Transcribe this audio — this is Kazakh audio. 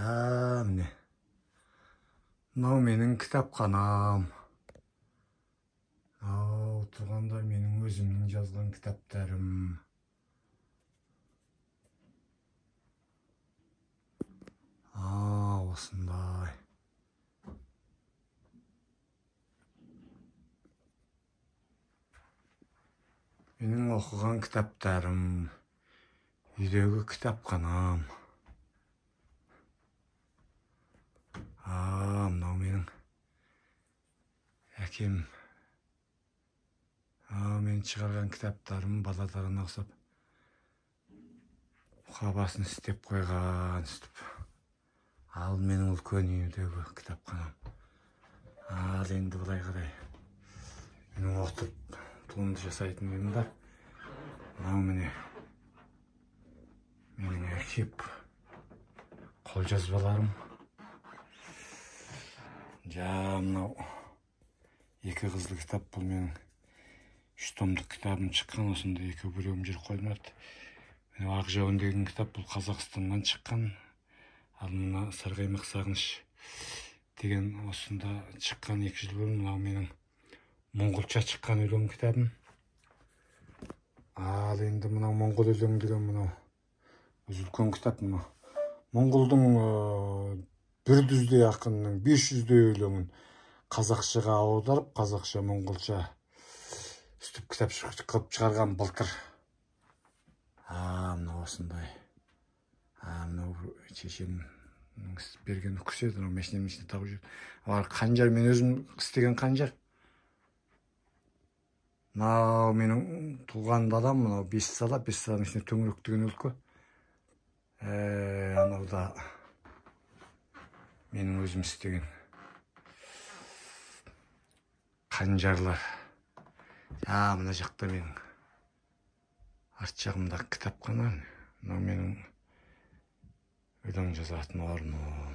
Міне. Мынау менің кітапханам. Тұрғанда менің өзімнің жазған кітаптарым. Осындай. Менің оқыған кітаптарым, үйдегі кітапханам. Мынау менің әкем. Мен шығарған кітаптарым балаларына ұқсап мұқабасын істеп қойған сөйтіп. Ал менің үлкен үйдегі кітапханам. Енді былай қарай. Менің оқытып туынды жасайтын үйім бар. Мынау міне менің архив қолжазбаларым. Мынау екі қызыл кітап, бұл менің 3 томдық кітабым шыққан, осында екі біреуім жүр қоймады. Мынау Ақ жауын деген кітап, бұл Қазақстаннан шыққан. Ал мына Сарғаймақ сағыныш деген осында шыққан 2 жыл бұрын. Мынау менің моңғолша шыққан өлең кітабым. Ал енді мынау моңғол өлең деген мынау үлкен кітап. Мынау моңғолдың 100-дей ақынның 500-дей өлеңін қазақшаға аударып, қазақша моңғолша үстіп кітап қылып шығарған былтыр. Мынау осындай. Мынау шешем берген үкіс еді, машинаның ішінде тағып жүрді. Қанжар, мен өзім істеген қанжар. Мынау менің туған далам, мынау 5 сала, 5 саланың ішінде төңірек деген өлке. Анау да менің өзім істеген қанжарлар. Мына жақта менің арт жағымдағы кітапхана. Мынау менің өлең жазатын орным.